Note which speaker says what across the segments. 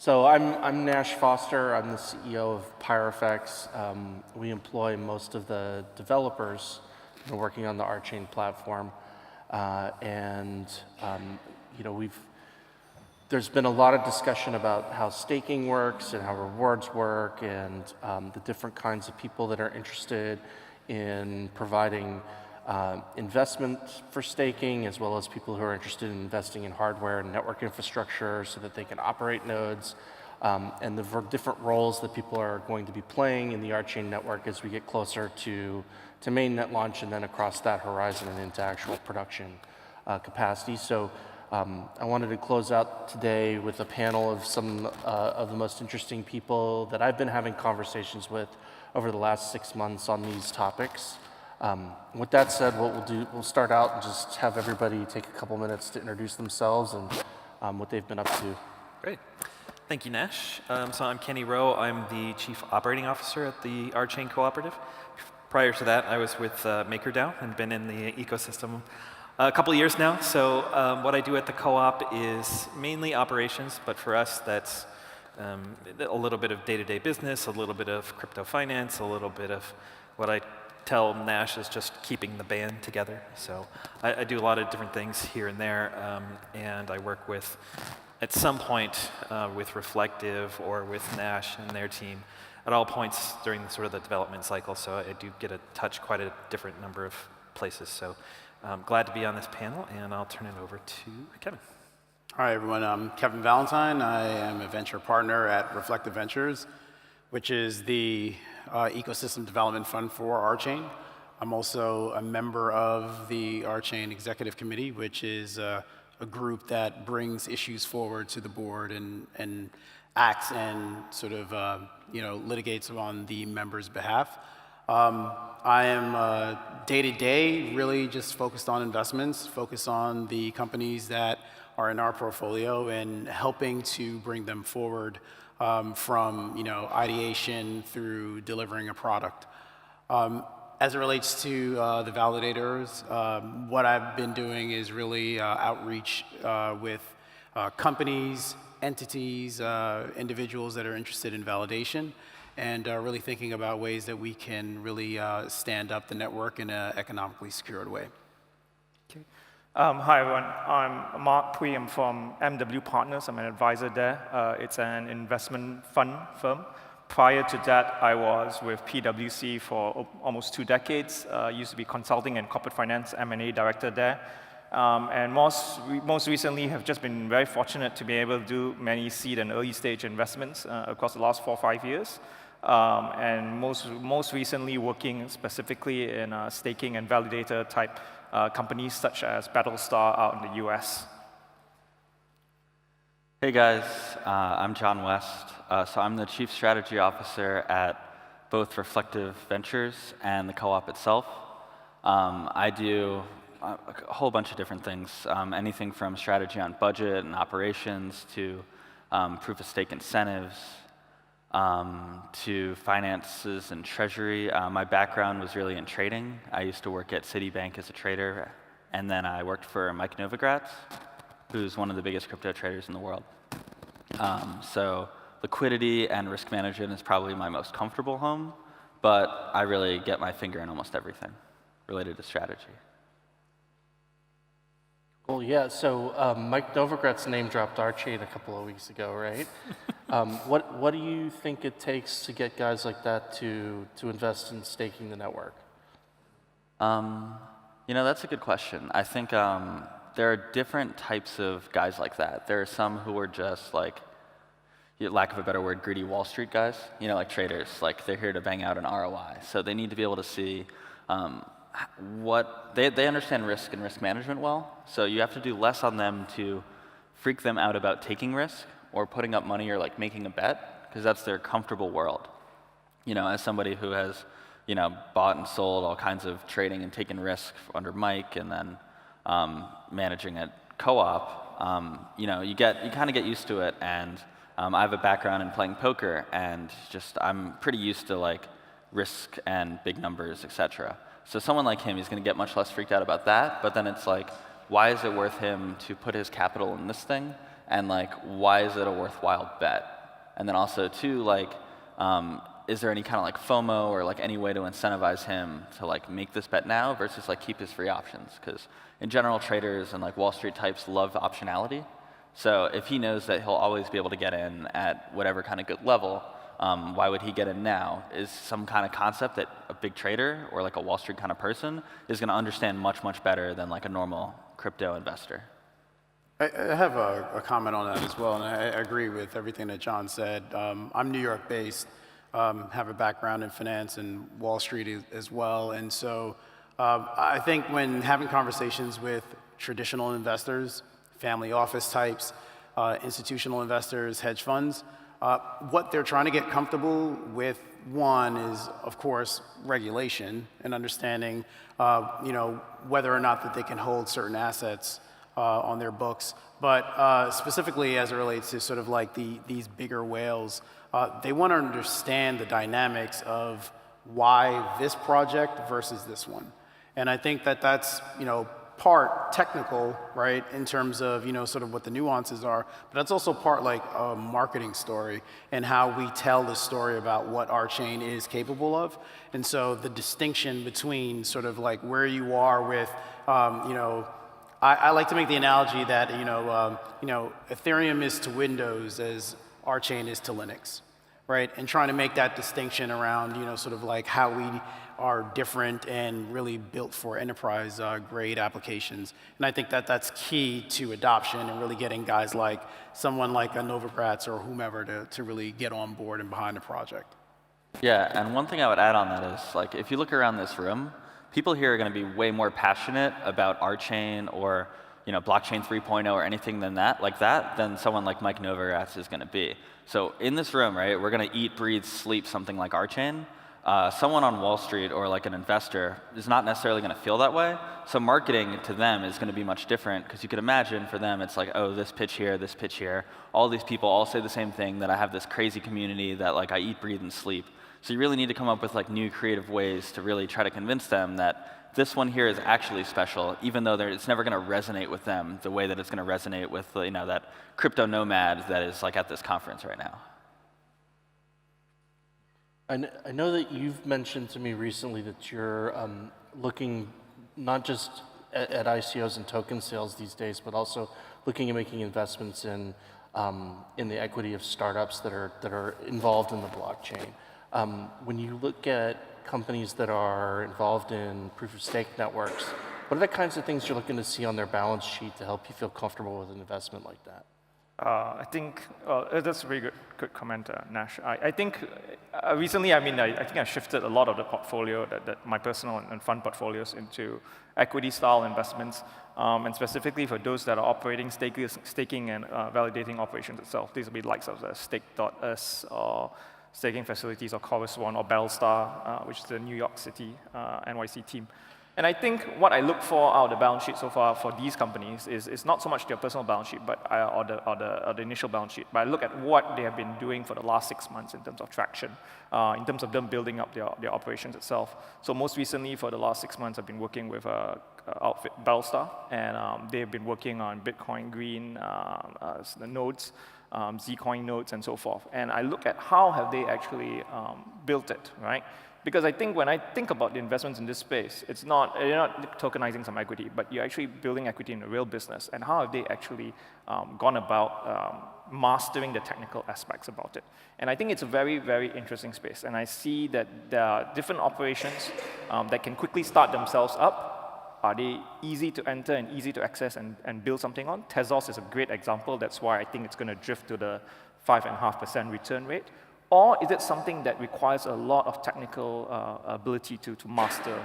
Speaker 1: So I'm Nash Foster. I'm the CEO of Pyrofx. We employ most of the developers who are working on the RChain platform, and you know there's been a lot of discussion about how staking works and how rewards work, and the different kinds of people that are interested in providing investment for staking, as well as people who are interested in investing in hardware and network infrastructure so that they can operate nodes, and the different roles that people are going to be playing in the RChain network as we get closer to mainnet launch and then across that horizon and into actual production capacity. So I wanted to close out today with a panel of some of the most interesting people that I've been having conversations with over the last 6 months on these topics. With that said, what we'll do, we'll start out and just have everybody take a couple minutes to introduce themselves and what they've been up to.
Speaker 2: Great. Thank you, Nash. So I'm Kenny Rowe. I'm the Chief Operating Officer at the RChain Cooperative. Prior to that, I was with MakerDAO and been in the ecosystem a couple of years now. So what I do at the co-op is mainly operations, but for us, that's a little bit of day-to-day business, a little bit of crypto finance, a little bit of what I tell Nash is just keeping the band together. So I do a lot of different things here and there, and I work with, at some point, with Reflective or with Nash and their team at all points during sort of the development cycle. So I do get to touch quite a different number of places. So I'm glad to be on this panel, and I'll turn it over to Kevin.
Speaker 3: Hi, everyone. I'm Kevin Valentine. I am a venture partner at Reflective Ventures, which is the ecosystem development fund for RChain. I'm also a member of the RChain Executive Committee, which is a group that brings issues forward to the board and acts and sort of litigates on the members' behalf. I am day-to-day really just focused on investments, focused on the companies that are in our portfolio and helping to bring them forward from ideation through delivering a product. As it relates to the validators, what I've been doing is really outreach with companies, entities, individuals that are interested in validation, and really thinking about ways that we can really stand up the network in an economically secured way.
Speaker 4: Okay. Hi, everyone. I'm Mark Pui. I'm from MW Partners. I'm an advisor there. It's an investment fund firm. Prior to that, I was with PwC for almost 2 decades. Used to be consulting and corporate finance M&A director there. And most recently have just been very fortunate to be able to do many seed and early stage investments across the last 4 or 5 years. And most recently working specifically in staking and validator type companies such as Battlestar out in the US.
Speaker 5: Hey guys, I'm John West. So I'm the Chief Strategy Officer at both Reflective Ventures and the co-op itself. I do a whole bunch of different things, anything from strategy on budget and operations to proof of stake incentives, to finances and treasury. My background was really in trading. I used to work at Citibank as a trader, and then I worked for Mike Novogratz, who's one of the biggest crypto traders in the world. So liquidity and risk management is probably my most comfortable home, but I really get my finger in almost everything related to strategy.
Speaker 1: Well, yeah, so Mike Novogratz name dropped RChain a couple of weeks ago, right? What do you think it takes to get guys like that to invest in staking the network?
Speaker 5: That's a good question. I think there are different types of guys like that. There are some who are just like, lack of a better word, greedy Wall Street guys, like traders. Like they're here to bang out an ROI. So they need to be able to see they understand risk and risk management well. So you have to do less on them to freak them out about taking risk or putting up money or like making a bet, because that's their comfortable world. As somebody who has, bought and sold all kinds of trading and taken risk under Mike and then managing a co-op, you kind of get used to it. And I have a background in playing poker, and I'm pretty used to like risk and big numbers, etc. So someone like him, he's going to get much less freaked out about that. But then it's like, why is it worth him to put his capital in this thing and like why is it a worthwhile bet? And then also too, like, is there any kind of like FOMO or like any way to incentivize him to like make this bet now versus like keep his free options? Because in general, traders and like Wall Street types love optionality. So if he knows that he'll always be able to get in at whatever kind of good level, why would he get in now? Is some kind of concept that a big trader or like a Wall Street kind of person is going to understand much, much better than like a normal crypto investor.
Speaker 3: I have a comment on that as well, and I agree with everything that John said. I'm New York based, have a background in finance and Wall Street as well, and so I think when having conversations with traditional investors, family office types, institutional investors, hedge funds, what they're trying to get comfortable with, one is, of course, regulation and understanding, whether or not that they can hold certain assets on their books. But specifically as it relates to sort of like these bigger whales, they want to understand the dynamics of why this project versus this one. And I think that that's, part technical, right, in terms of, sort of what the nuances are, but that's also part like a marketing story and how we tell the story about what RChain is capable of. And so the distinction between sort of like where you are with, I like to make the analogy that, Ethereum is to Windows as RChain is to Linux, right? And trying to make that distinction around, sort of like how we are different and really built for enterprise grade applications. And I think that that's key to adoption and really getting guys like someone like a Novogratz or whomever to really get on board and behind the project.
Speaker 5: Yeah, and one thing I would add on that is, like, if you look around this room, people here are going to be way more passionate about RChain or blockchain 3.0 or anything than someone like Mike Novogratz is going to be. So in this room, right, we're going to eat, breathe, sleep something like RChain. Someone on Wall Street or like an investor is not necessarily going to feel that way. So marketing to them is going to be much different because you could imagine for them it's like, oh, this pitch here. All these people all say the same thing, that I have this crazy community that like I eat, breathe, and sleep. So you really need to come up with like new creative ways to really try to convince them that this one here is actually special, even though it's never going to resonate with them the way that it's going to resonate with that crypto nomad that is like at this conference right now.
Speaker 1: I know that you've mentioned to me recently that you're looking not just at ICOs and token sales these days, but also looking at making investments in the equity of startups that are involved in the blockchain. When you look at companies that are involved in proof of stake networks, what are the kinds of things you're looking to see on their balance sheet to help you feel comfortable with an investment like that?
Speaker 4: I think that's a very good comment, Nash. I think recently, I think I shifted a lot of the portfolio, that my personal and fund portfolios, into equity-style investments, and specifically for those that are operating staking and validating operations itself. These will be likes of the Stake.us or staking facilities, or Chorus One, or Bellstar, which is the New York City NYC team. And I think what I look for out of the balance sheet so far for these companies is not so much their personal balance sheet, but or the initial balance sheet. But I look at what they have been doing for the last 6 months in terms of traction, in terms of them building up their operations itself. So most recently, for the last 6 months, I've been working with outfit Bellstar, and they've been working on Bitcoin Green the nodes, Zcoin nodes, and so forth. And I look at how have they actually built it, right? Because I think when I think about the investments in this space, you're not tokenizing some equity, but you're actually building equity in a real business. And how have they actually gone about mastering the technical aspects about it? And I think it's a very, very interesting space. And I see that there are different operations that can quickly start themselves up. Are they easy to enter and easy to access and build something on? Tezos is a great example. That's why I think it's going to drift to the 5.5% return rate. Or is it something that requires a lot of technical ability to master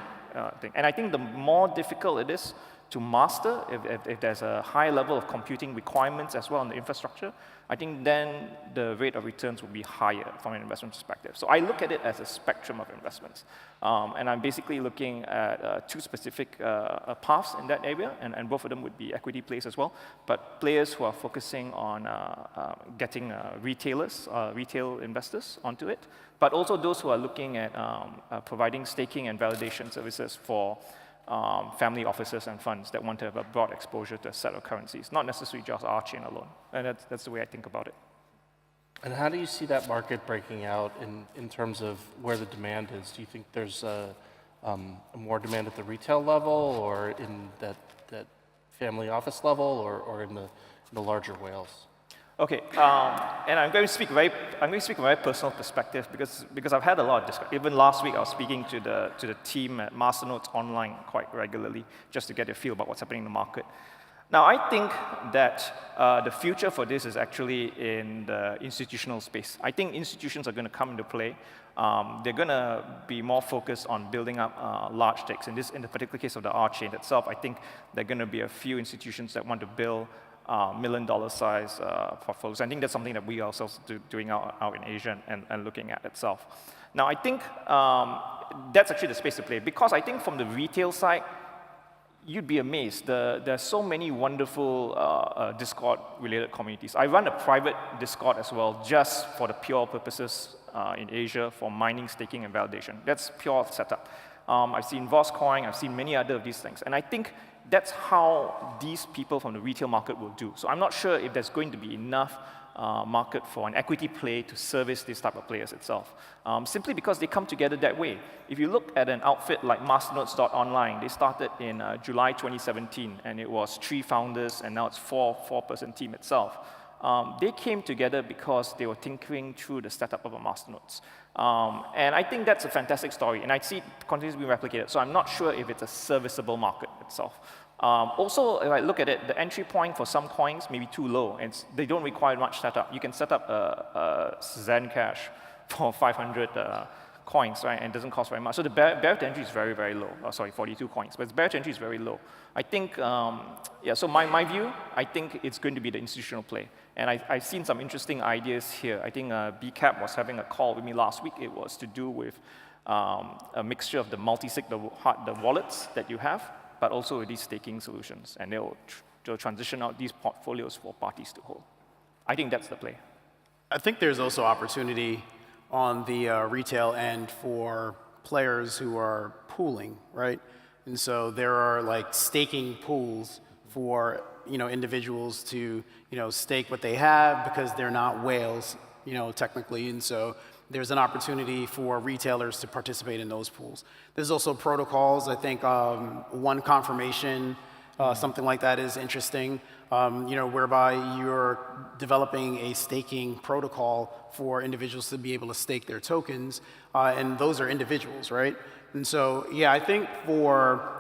Speaker 4: thing? And I think the more difficult it is to master, if there's a high level of computing requirements as well in the infrastructure, I think then the rate of returns will be higher from an investment perspective. So I look at it as a spectrum of investments. And I'm basically looking at two specific paths in that area, and both of them would be equity plays as well, but players who are focusing on getting retail investors onto it, but also those who are looking at providing staking and validation services for family offices and funds that want to have a broad exposure to a set of currencies, not necessarily just RChain alone. And that's the way I think about it.
Speaker 1: And how do you see that market breaking out in terms of where the demand is? Do you think there's more demand at the retail level, or in that family office level, or in the larger whales?
Speaker 4: Okay, and I'm going to speak from a very personal perspective because I've had a lot of discussion. Even last week, I was speaking to the team at Masternodes Online quite regularly just to get a feel about what's happening in the market. Now, I think that the future for this is actually in the institutional space. I think institutions are going to come into play. They're going to be more focused on building up large stakes. In the particular case of the RChain itself, I think there are going to be a few institutions that want to build $1 million size portfolios. I think that's something that we ourselves are doing out in Asia and looking at itself. Now, I think that's actually the space to play, because I think from the retail side, you'd be amazed. There are so many wonderful Discord-related communities. I run a private Discord as well, just for the pure purposes in Asia for mining, staking, and validation. That's pure setup. I've seen VosCoin, I've seen many other of these things. And I think that's how these people from the retail market will do. So I'm not sure if there's going to be enough market for an equity play to service this type of players itself, simply because they come together that way. If you look at an outfit like Masternodes.online, they started in July 2017, and it was 3 founders, and now it's four-person team itself. They came together because they were tinkering through the setup of a Masternodes. And I think that's a fantastic story, and I see it continues to be replicated, so I'm not sure if it's a serviceable market itself. Also, if I look at it, the entry point for some coins may be too low, and they don't require much setup. You can set up a Zencash for 500 coins, right, and it doesn't cost very much. So the barrier to entry is very, very low. Sorry, 42 coins, but the barrier to entry is very low. I think, yeah, so my view, I think it's going to be the institutional play. And I've seen some interesting ideas here. I think BCAP was having a call with me last week. It was to do with a mixture of the multi-sig, the wallets that you have, but also with these staking solutions. And they'll transition out these portfolios for parties to hold. I think that's the play.
Speaker 3: I think there's also opportunity on the retail end for players who are pooling, right? And so there are like staking pools for individuals to stake what they have because they're not whales, technically. And so there's an opportunity for retailers to participate in those pools. There's also protocols. I think one confirmation, something like that is interesting, whereby you're developing a staking protocol for individuals to be able to stake their tokens, and those are individuals, right? And so, yeah, I think for,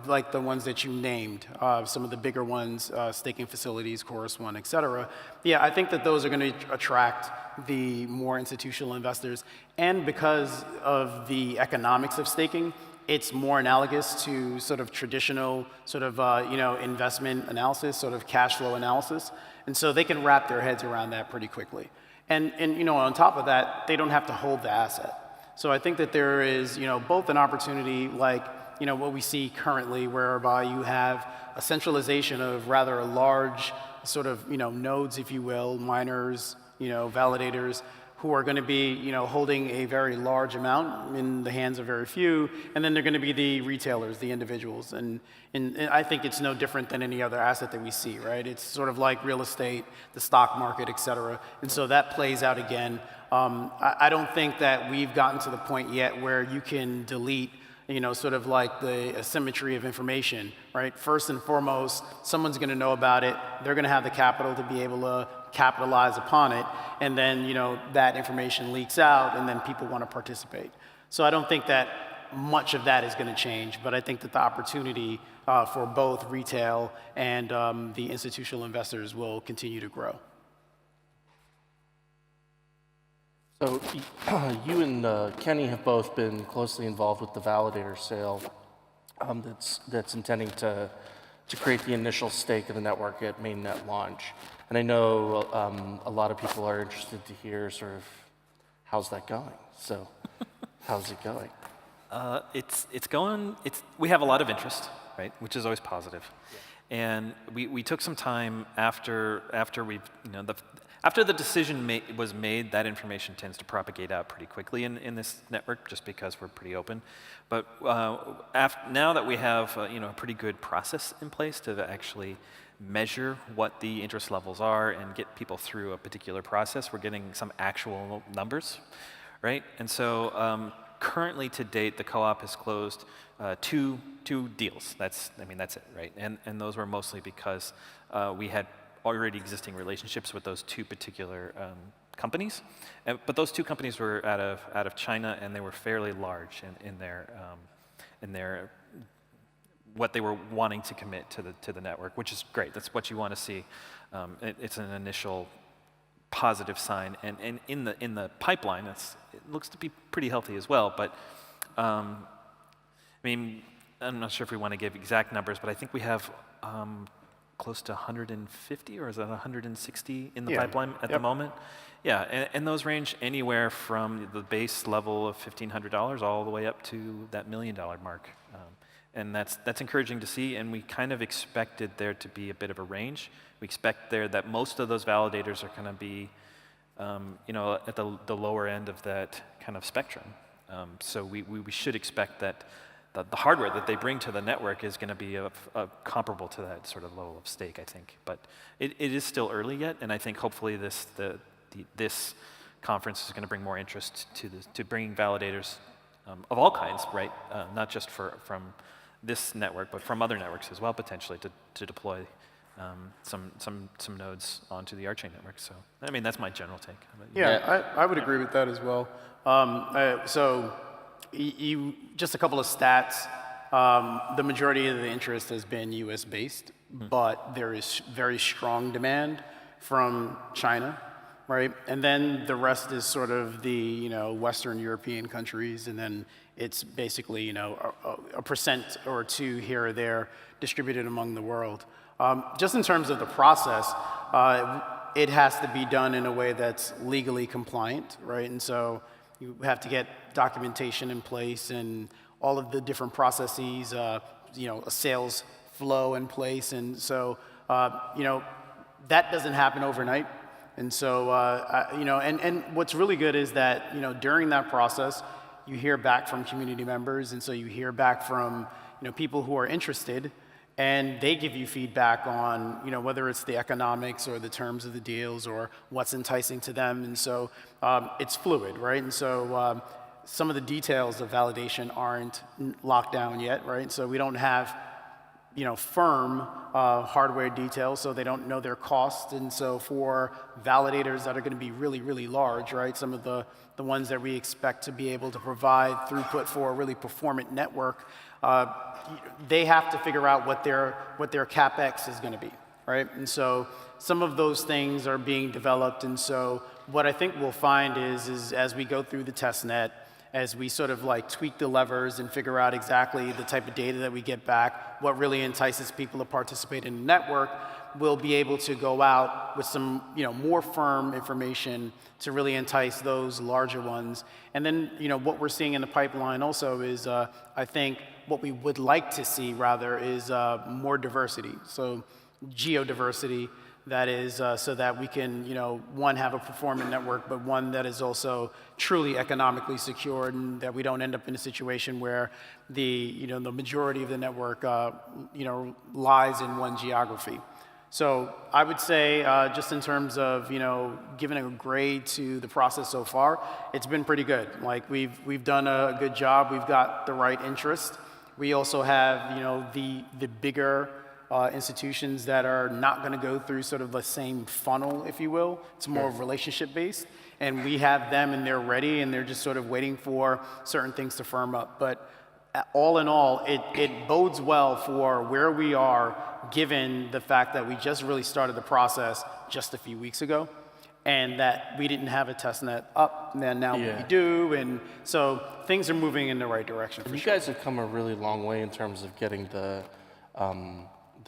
Speaker 3: like the ones that you named, some of the bigger ones, staking facilities, Chorus One, et cetera, yeah, I think that those are going to attract the more institutional investors. And because of the economics of staking, it's more analogous to sort of traditional sort of, investment analysis, sort of cash flow analysis. And so they can wrap their heads around that pretty quickly. And on top of that, they don't have to hold the asset. So I think that there is, both an opportunity like, what we see currently, whereby you have a centralization of rather large sort of, nodes, if you will, miners, validators, who are going to be, holding a very large amount in the hands of very few, and then they're going to be the retailers, the individuals. And I think it's no different than any other asset that we see, right? It's sort of like real estate, the stock market, et cetera. And so that plays out again. I don't think that we've gotten to the point yet where you can delete, sort of like the asymmetry of information, right? First and foremost, someone's going to know about it. They're going to have the capital to be able to capitalize upon it. And then, that information leaks out, and then people want to participate. So I don't think that much of that is going to change, but I think that the opportunity for both retail and the institutional investors will continue to grow.
Speaker 1: So you and Kenny have both been closely involved with the Validator Sale that's intending to create the initial stake of the network at mainnet launch. And I know a lot of people are interested to hear sort of how's that going. So how's it going?
Speaker 2: It's going. We have a lot of interest, right, which is always positive. Yeah. And we took some time after we've After the decision was made, that information tends to propagate out pretty quickly in this network, just because we're pretty open. But now that we have a pretty good process in place to actually measure what the interest levels are and get people through a particular process, we're getting some actual numbers, right? And so currently to date, the co-op has closed two deals. That's it, right? And those were mostly because we had already existing relationships with those two particular companies, but those two companies were out of China, and they were fairly large in their what they were wanting to commit to the network, which is great. That's what you want to see. It's an initial positive sign, and in the pipeline, it looks to be pretty healthy as well. But I mean, I'm not sure if we want to give exact numbers, but I think we have close to 150, or is that 160 in the pipeline at the moment? Yeah, and those range anywhere from the base level of $1,500 all the way up to that $1 million mark. And that's encouraging to see, and we kind of expected there to be a bit of a range. We expect there that most of those validators are going to be at the lower end of that kind of spectrum. So we should expect that the hardware that they bring to the network is going to be comparable to that sort of level of stake, I think. But it is still early yet, and I think hopefully this conference is going to bring more interest to bringing validators of all kinds, right? Not just from this network, but from other networks as well, potentially, to deploy some nodes onto the RChain network. So, I mean, that's my general take.
Speaker 3: Yeah, I would agree with that as well. So, just a couple of stats. The majority of the interest has been US based, but there is very strong demand from China, right? And then the rest is sort of the Western European countries, and then it's basically a percent or two here or there distributed among the world. Just in terms of the process, it has to be done in a way that's legally compliant, right? And so you have to get documentation in place and all of the different processes, a sales flow in place. And so, that doesn't happen overnight. And so, and what's really good is that, during that process, you hear back from community members. And so you hear back from, people who are interested, and they give you feedback on, whether it's the economics or the terms of the deals or what's enticing to them. And so it's fluid, right? And so some of the details of validation aren't locked down yet, right? And so we don't have, firm hardware details, so they don't know their cost. And so for validators that are going to be really, really large, right? Some of the ones that we expect to be able to provide throughput for a really performant network, they have to figure out what their CapEx is going to be, right? And so some of those things are being developed. And so what I think we'll find is as we go through the test net, as we sort of tweak the levers and figure out exactly the type of data that we get back, what really entices people to participate in the network, we'll be able to go out with some more firm information to really entice those larger ones. And then what we're seeing in the pipeline also is I think what we would like to see rather is more diversity. So geodiversity, that is so that we can one, have a performant network, but one that is also truly economically secured, and that we don't end up in a situation where the the majority of the network lies in one geography. So I would say, just in terms of giving a grade to the process so far, it's been pretty good. We've done a good job. We've got the right interest. We also have the bigger institutions that are not going to go through sort of the same funnel, if you will. It's more relationship based, and we have them and they're ready, and they're just sort of waiting for certain things to firm up. But all in all, it bodes well for where we are, given the fact that we just really started the process just a few weeks ago, and that we didn't have a test net up, and now we do, and so things are moving in the right direction.
Speaker 1: You guys have come a really long way in terms of getting the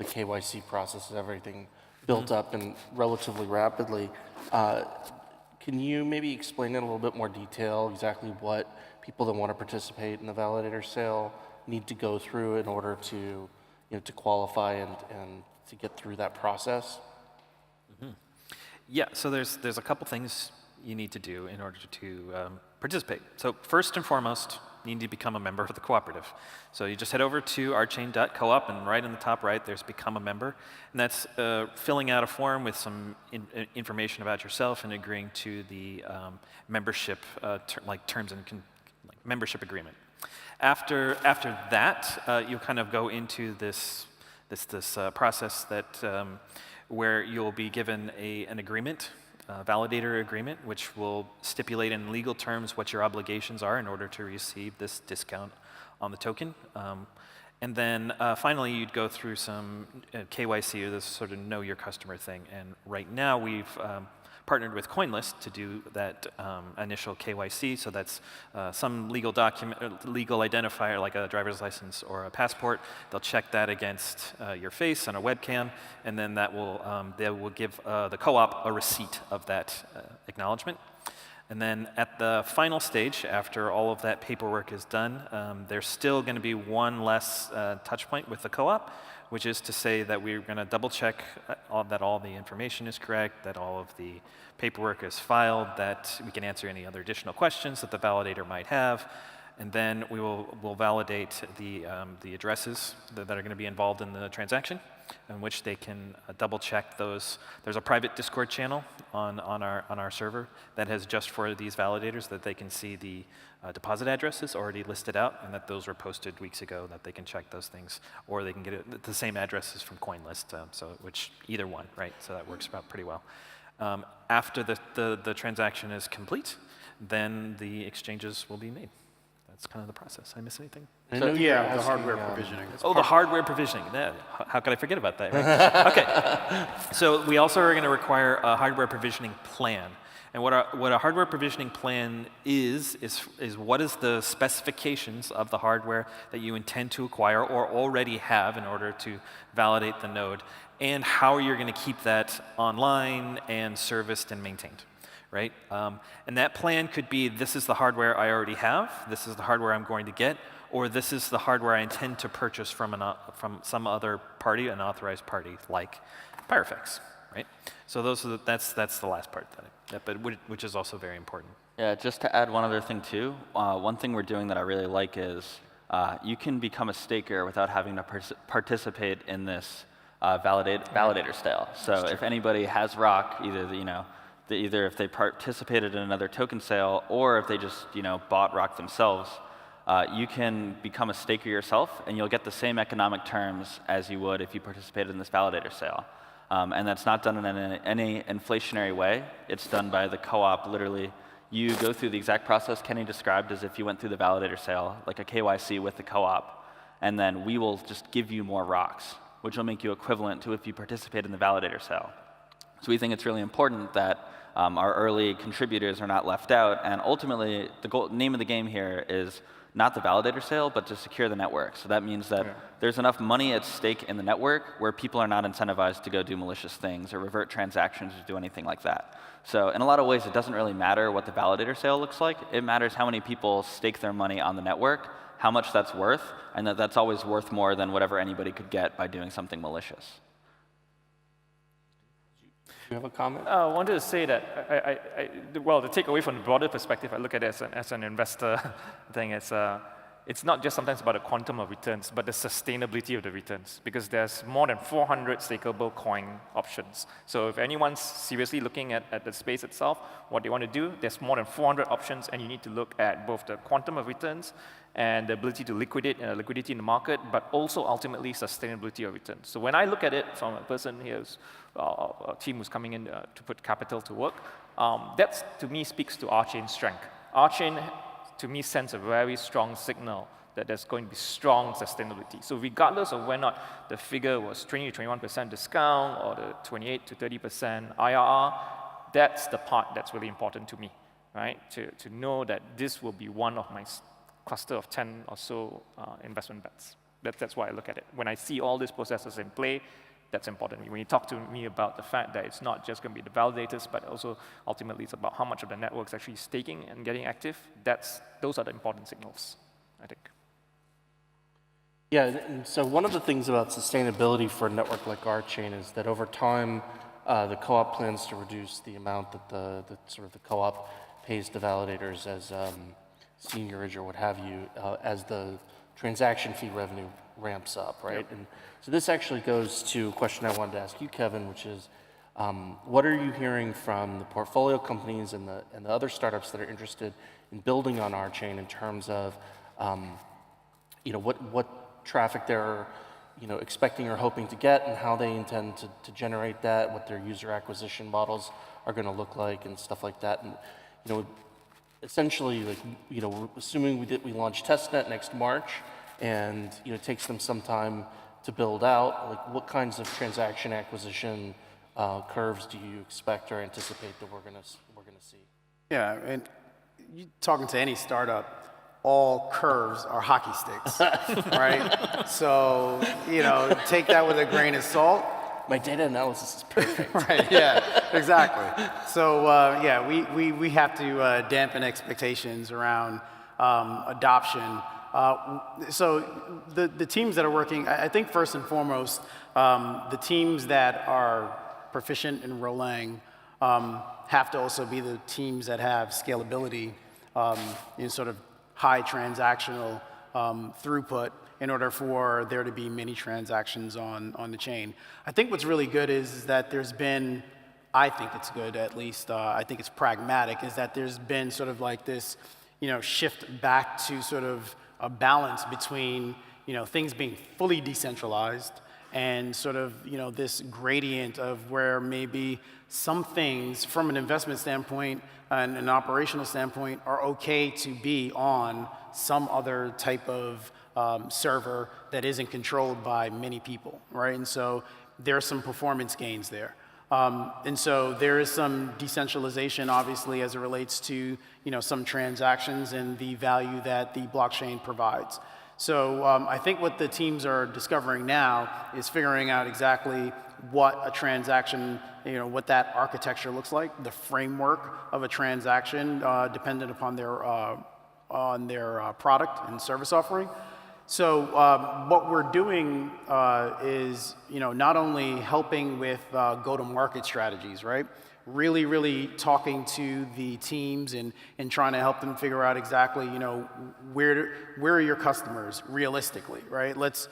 Speaker 1: KYC process and everything built up and relatively rapidly. Can you maybe explain in a little bit more detail exactly what people that want to participate in the Validator Sale need to go through in order to, to qualify and to get through that process?
Speaker 2: Yeah, so there's a couple things you need to do in order to participate. So first and foremost, you need to become a member of the cooperative. So you just head over to RChain.coop, and right in the top right, there's Become a Member. And that's filling out a form with some information about yourself and agreeing to the membership, terms and membership agreement. After that, you'll kind of go into this process that where you'll be given an agreement, validator agreement, which will stipulate in legal terms what your obligations are in order to receive this discount on the token. And then finally, you'd go through some KYC, or this sort of know your customer thing. And right now, we've partnered with CoinList to do that initial KYC. So that's some legal document, legal identifier like a driver's license or a passport. They'll check that against your face on a webcam, and then that will they will give the co-op a receipt of that acknowledgement. And then at the final stage, after all of that paperwork is done, there's still going to be one less touch point with the co-op, which is to say that we're going to double check that all the information is correct, that all of the paperwork is filed, that we can answer any other additional questions that the validator might have, and then we'll validate the addresses that are going to be involved in the transaction, in which they can double check those. There's a private Discord channel on our server that has just for these validators that they can see the deposit addresses already listed out, and that those were posted weeks ago, that they can check those things, or they can get the same addresses from CoinList, which either one, right? So that works out pretty well. After the transaction is complete, then the exchanges will be made. That's kind of the process. Did I miss anything?
Speaker 3: Yeah, the hardware provisioning.
Speaker 2: Oh, the hardware provisioning. How could I forget about that? Right? Okay. So we also are going to require a hardware provisioning plan. And what a hardware provisioning plan is what is the specifications of the hardware that you intend to acquire or already have in order to validate the node, and how you're going to keep that online and serviced and maintained. Right? And that plan could be, this is the hardware I already have, this is the hardware I'm going to get, or this is the hardware I intend to purchase from some other party, an authorized party, like Pyrofex, right? So that's the last part, which is also very important.
Speaker 5: Yeah, just to add one other thing too, one thing we're doing that I really like is you can become a staker without having to participate in this validator sale. So if anybody has Rock, either if they participated in another token sale or if they just bought Rock themselves, you can become a staker yourself, and you'll get the same economic terms as you would if you participated in this validator sale. And that's not done in any inflationary way. It's done by the co-op. Literally, you go through the exact process Kenny described as if you went through the validator sale, like a KYC with the co-op, and then we will just give you more Rocks, which will make you equivalent to if you participate in the validator sale. So we think it's really important that our early contributors are not left out, and ultimately the name of the game here is not the validator sale, but to secure the network. So that means that there's enough money at stake in the network where people are not incentivized to go do malicious things or revert transactions or do anything like that. So in a lot of ways, it doesn't really matter what the validator sale looks like. It matters how many people stake their money on the network, how much that's worth, and that's always worth more than whatever anybody could get by doing something malicious.
Speaker 1: You have a comment?
Speaker 4: I wanted to say that, well, to take away from the broader perspective, I look at it as an investor thing. It's not just sometimes about the quantum of returns, but the sustainability of the returns, because there's more than 400 stakeable coin options. So if anyone's seriously looking at the space itself, what they want to do, there's more than 400 options, and you need to look at both the quantum of returns and the ability to liquidate liquidity in the market, but also ultimately sustainability of returns. So when I look at it from a person here, a team who's coming in to put capital to work, that to me speaks to RChain's strength. RChain, to me, sends a very strong signal that there's going to be strong sustainability. So regardless of whether or not the figure was 20 to 21% discount or the 28 to 30% IRR, that's the part that's really important to me, right? To know that this will be one of my cluster of 10 or so investment bets. That's why I look at it. When I see all these processes in play, that's important to me. When you talk to me about the fact that it's not just going to be the validators, but also ultimately it's about how much of the network's actually staking and getting active, those are the important signals, I think.
Speaker 1: Yeah, and so one of the things about sustainability for a network like RChain is that over time, the co-op plans to reduce the amount that the sort of the co-op pays to validators as seniorage or what have you, as the transaction fee revenue ramps up, right?
Speaker 3: Yep.
Speaker 1: And so this actually goes to a question I wanted to ask you, Kevin, which is, what are you hearing from the portfolio companies and the other startups that are interested in building on RChain in terms of, what traffic they're, expecting or hoping to get, and how they intend to generate that, what their user acquisition models are going to look like, and stuff like that. And essentially, assuming we launch testnet next March, and it takes them some time to build out, like what kinds of transaction acquisition curves do you expect or anticipate that we're gonna see?
Speaker 3: Yeah, and you talking to any startup, all curves are hockey sticks, right? So, take that with a grain of salt.
Speaker 1: My data analysis is perfect.
Speaker 3: Right, yeah, exactly. So, we have to dampen expectations around adoption. So the teams that are working, I think first and foremost, the teams that are proficient in Rolang have to also be the teams that have scalability, sort of high transactional throughput in order for there to be many transactions on the chain. I think what's really good is that there's been, I think it's good at least, I think it's pragmatic, is that there's been sort of like this, shift back to sort of a balance between, things being fully decentralized and sort of, this gradient of where maybe some things from an investment standpoint and an operational standpoint are okay to be on some other type of server that isn't controlled by many people, right? And so there are some performance gains there. And so there is some decentralization, obviously, as it relates to some transactions and the value that the blockchain provides. So I think what the teams are discovering now is figuring out exactly what a transaction, what that architecture looks like, the framework of a transaction, dependent upon their product and service offering. So what we're doing is, not only helping with go-to-market strategies, right? Really, really talking to the teams and trying to help them figure out exactly, where are your customers realistically, right? Let's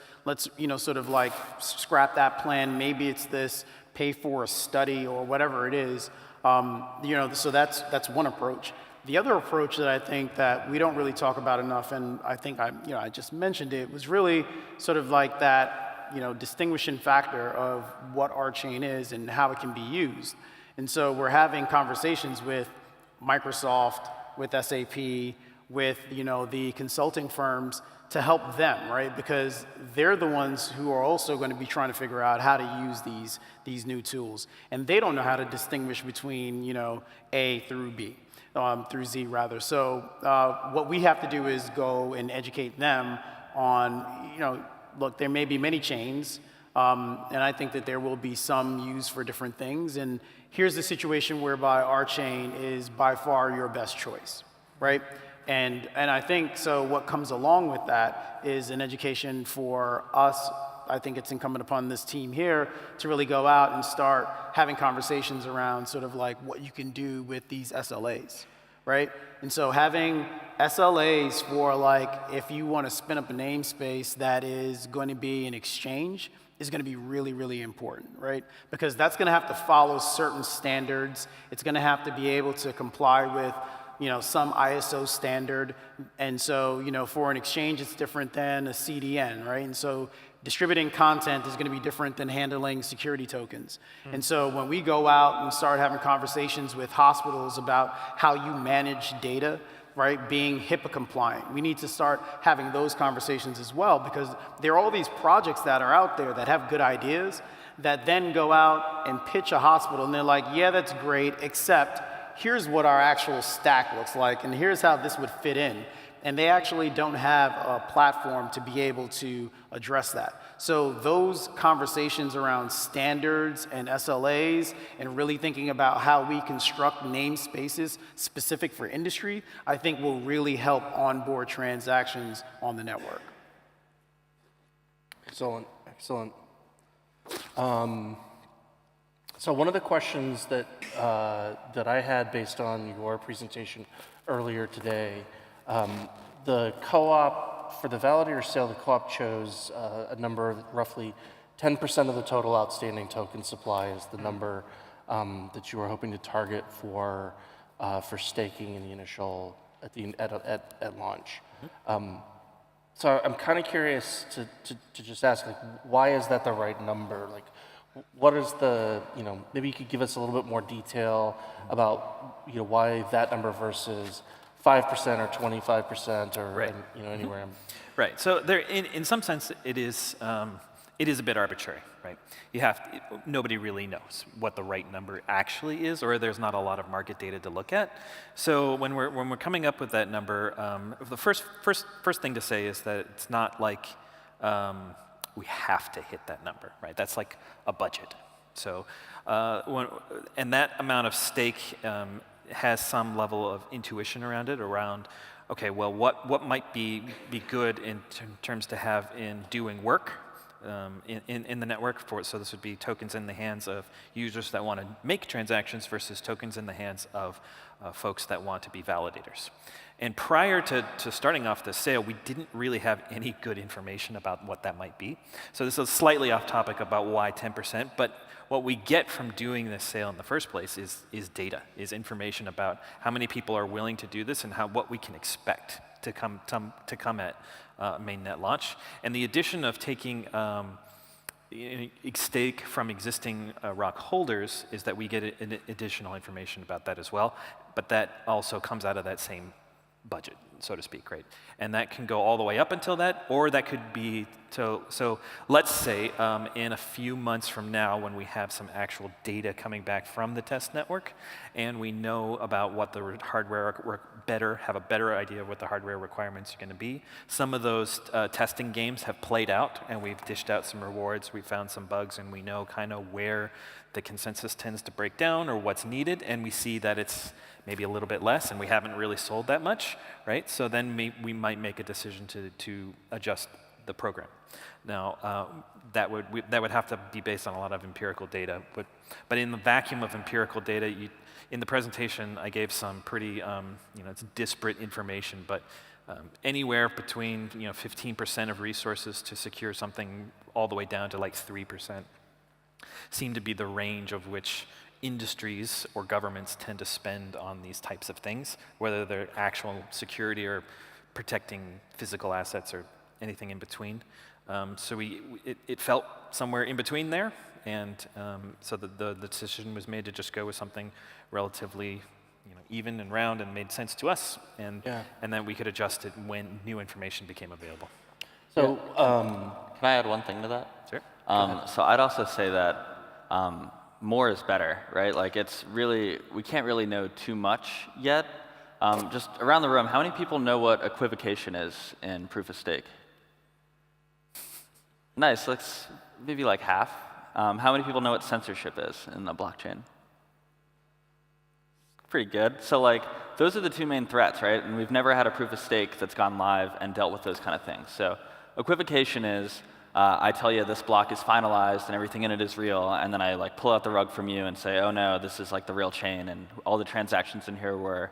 Speaker 3: sort of like scrap that plan. Maybe it's this pay for a study or whatever it is. So that's one approach. The other approach that I think that we don't really talk about enough, and I think I just mentioned it, was really sort of like that, distinguishing factor of what RChain is and how it can be used. And so we're having conversations with Microsoft, with SAP, with the consulting firms to help them, right? Because they're the ones who are also going to be trying to figure out how to use these new tools, and they don't know how to distinguish between A through B. Through Z rather. So what we have to do is go and educate them on, look, there may be many chains, and I think that there will be some used for different things, and here's the situation whereby RChain is by far your best choice, right? And I think, so what comes along with that is an education for us. I think it's incumbent upon this team here to really go out and start having conversations around sort of like what you can do with these SLAs, right? And so having SLAs for like, if you want to spin up a namespace that is going to be an exchange, is going to be really, really important, right? Because that's going to have to follow certain standards. It's going to have to be able to comply with some ISO standard. And so, for an exchange, it's different than a CDN, right? And so distributing content is going to be different than handling security tokens. And so when we go out and start having conversations with hospitals about how you manage data, right, being HIPAA compliant, we need to start having those conversations as well, because there are all these projects that are out there that have good ideas that then go out and pitch a hospital, and they're like, yeah, that's great, except here's what our actual stack looks like, and here's how this would fit in. And they actually don't have a platform to be able to address that. So those conversations around standards and SLAs and really thinking about how we construct namespaces specific for industry, I think will really help onboard transactions on the network.
Speaker 1: Excellent, excellent. So one of the questions that that I had based on your presentation earlier today, the co-op for the validator sale, the co-op chose a number of roughly 10% of the total outstanding token supply is the number that you were hoping to target for staking in the initial at launch. So I'm kind of curious to just ask, like, why is that the right number? Like, what is the, maybe you could give us a little bit more detail about, why that number versus 5% or 25% or,
Speaker 2: Right.
Speaker 1: Anywhere.
Speaker 2: Right. So there, in some sense, it is a bit arbitrary, right? Nobody really knows what the right number actually is, or there's not a lot of market data to look at. So when we're coming up with that number, the first thing to say is that it's not like we have to hit that number, right? That's like a budget. So and that amount of stake has some level of intuition around it, okay, well, what might be good in terms to have in doing work in the network. So this would be tokens in the hands of users that want to make transactions versus tokens in the hands of folks that want to be validators. And prior to starting off the sale, we didn't really have any good information about what that might be. So this is slightly off topic about why 10%, but what we get from doing this sale in the first place is data, is information about how many people are willing to do this and what we can expect to come at mainnet launch. And the addition of taking stake from existing ROC holders is that we get additional information about that as well, but that also comes out of that same budget, so to speak, right? And that can go all the way up until that, or that could be, so let's say in a few months from now when we have some actual data coming back from the test network and we know about what the hardware, have a better idea of what the hardware requirements are going to be. Some of those testing games have played out and we've dished out some rewards, we found some bugs, and we know kind of where the consensus tends to break down or what's needed, and we see that it's maybe a little bit less, and we haven't really sold that much, right? So then we might make a decision to adjust the program. Now, that would have to be based on a lot of empirical data, but in the vacuum of empirical data, in the presentation, I gave some pretty, it's disparate information, but anywhere between 15% of resources to secure something all the way down to like 3% seem to be the range of which industries or governments tend to spend on these types of things, whether they're actual security or protecting physical assets or anything in between. So it felt somewhere in between there, and so the decision was made to just go with something relatively even and round and made sense to us, and then we could adjust it when new information became available.
Speaker 1: So,
Speaker 5: Can I add one thing to that?
Speaker 2: Sure.
Speaker 5: So I'd also say that more is better, right? Like we can't really know too much yet. Just around the room, how many people know what equivocation is in proof of stake? Nice, maybe like half. How many people know what censorship is in the blockchain? Pretty good. So those are the two main threats, right? And we've never had a proof of stake that's gone live and dealt with those kind of things. So equivocation is, I tell you this block is finalized and everything in it is real, and then I pull out the rug from you and say, oh no, this is the real chain, and all the transactions in here were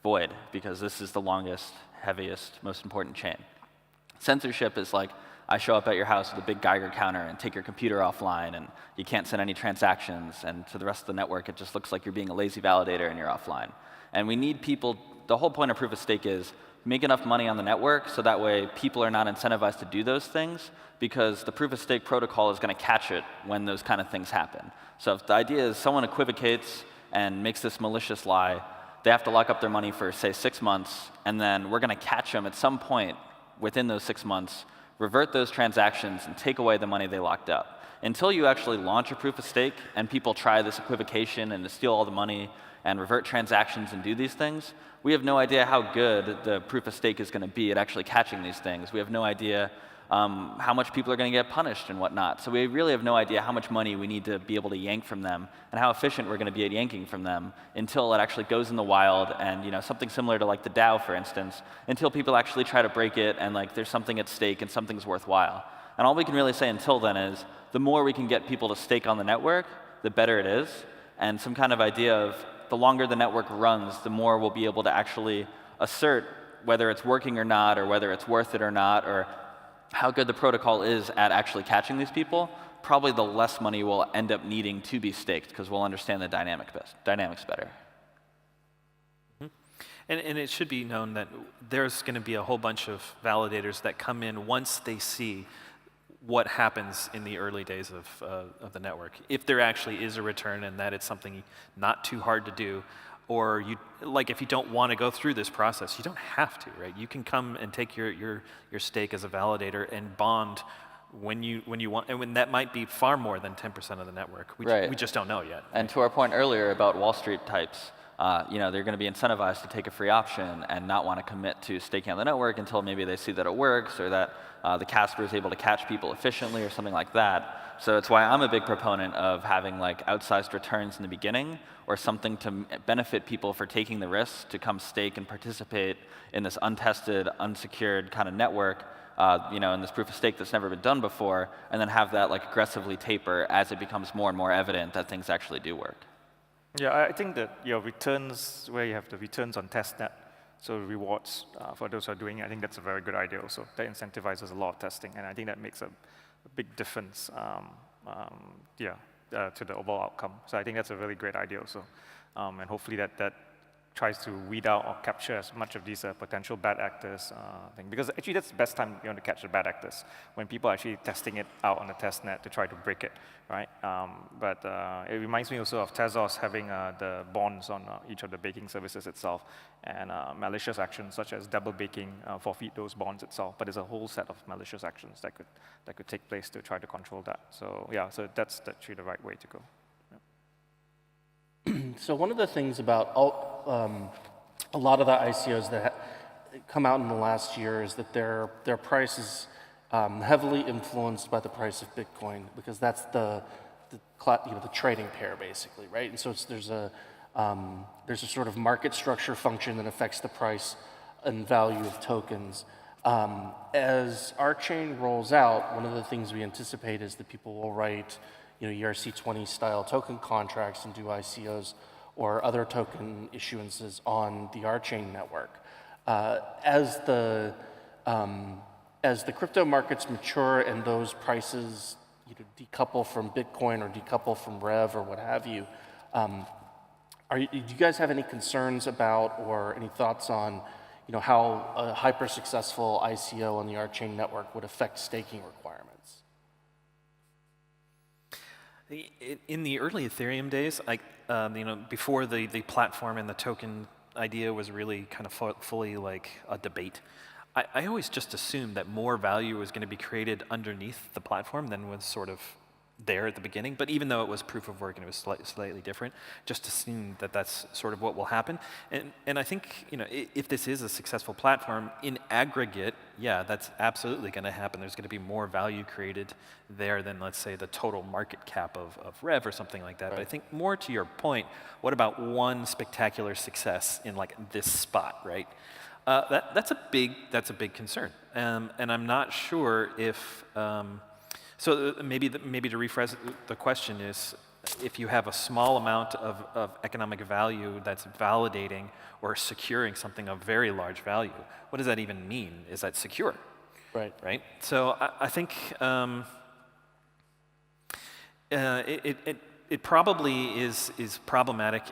Speaker 5: void because this is the longest, heaviest, most important chain. Censorship is I show up at your house with a big Geiger counter and take your computer offline, and you can't send any transactions, and to the rest of the network it just looks like you're being a lazy validator and you're offline. And we need people, the whole point of proof of stake is make enough money on the network so that way people are not incentivized to do those things, because the proof of stake protocol is going to catch it when those kind of things happen. So if the idea is someone equivocates and makes this malicious lie, they have to lock up their money for, say, 6 months, and then we're going to catch them at some point within those 6 months, revert those transactions, and take away the money they locked up. Until you actually launch a proof of stake and people try this equivocation and to steal all the money and revert transactions and do these things, we have no idea how good the proof of stake is going to be at actually catching these things. We have no idea how much people are going to get punished and whatnot. So we really have no idea how much money we need to be able to yank from them and how efficient we're going to be at yanking from them until it actually goes in the wild, and something similar to the DAO, for instance, until people actually try to break it and there's something at stake and something's worthwhile. And all we can really say until then is the more we can get people to stake on the network, the better it is. And some kind of idea of the longer the network runs, the more we'll be able to actually assert whether it's working or not, or whether it's worth it or not, or how good the protocol is at actually catching these people. Probably the less money we'll end up needing to be staked, because we'll understand the dynamics better.
Speaker 2: And it should be known that there's going to be a whole bunch of validators that come in once they see what happens in the early days of the network. If there actually is a return and that it's something not too hard to do, or if you don't want to go through this process, you don't have to, right? You can come and take your stake as a validator and bond when you want, and when that might be far more than 10% of the network. We just don't know yet.
Speaker 5: And to our point earlier about Wall Street types, they're going to be incentivized to take a free option and not want to commit to staking on the network until maybe they see that it works, or that the caster is able to catch people efficiently or something like that. So it's why I'm a big proponent of having outsized returns in the beginning, or something to benefit people for taking the risk to come stake and participate in this untested, unsecured kind of network, in this proof of stake that's never been done before, and then have that aggressively taper as it becomes more and more evident that things actually do work.
Speaker 4: Yeah, I think that your returns, where you have the returns on testnet, so rewards for those who are doing it, I think that's a very good idea also. That incentivizes a lot of testing, and I think that makes a big difference to the overall outcome. So I think that's a really great idea also. And hopefully that tries to weed out or capture as much of these potential bad actors thing. Because actually that's the best time you want to catch the bad actors, when people are actually testing it out on the test net to try to break it, right? But it reminds me also of Tezos having the bonds on each of the baking services itself, and malicious actions such as double baking forfeit those bonds itself. But there's a whole set of malicious actions that could take place to try to control that. So yeah, so that's actually the right way to go.
Speaker 1: So one of the things about a lot of the ICOs that come out in the last year is that their price is heavily influenced by the price of Bitcoin, because that's the trading pair basically, right? And so there's a sort of market structure function that affects the price and value of tokens. As RChain rolls out, one of the things we anticipate is that people will write ERC20 style token contracts and do ICOs or other token issuances on the RChain network. As the crypto markets mature and those prices decouple from Bitcoin or decouple from Rev or what have you, do you guys have any concerns about or any thoughts on how a hyper successful ICO on the RChain network would affect staking requirements?
Speaker 2: In the early Ethereum days, before the platform and the token idea was really kind of fully a debate, I always just assumed that more value was going to be created underneath the platform than was sort of there at the beginning. But even though it was proof of work and it was slightly different, just assume that that's sort of what will happen. And I think if this is a successful platform in aggregate, yeah, that's absolutely going to happen. There's going to be more value created there than, let's say, the total market cap of Rev or something like that. Right. But I think more to your point, what about one spectacular success in this spot, right? That's a big concern, and I'm not sure if. So maybe to rephrase the question is, if you have a small amount of economic value that's validating or securing something of very large value, what does that even mean? Is that secure?
Speaker 1: Right.
Speaker 2: Right. So I think it probably is problematic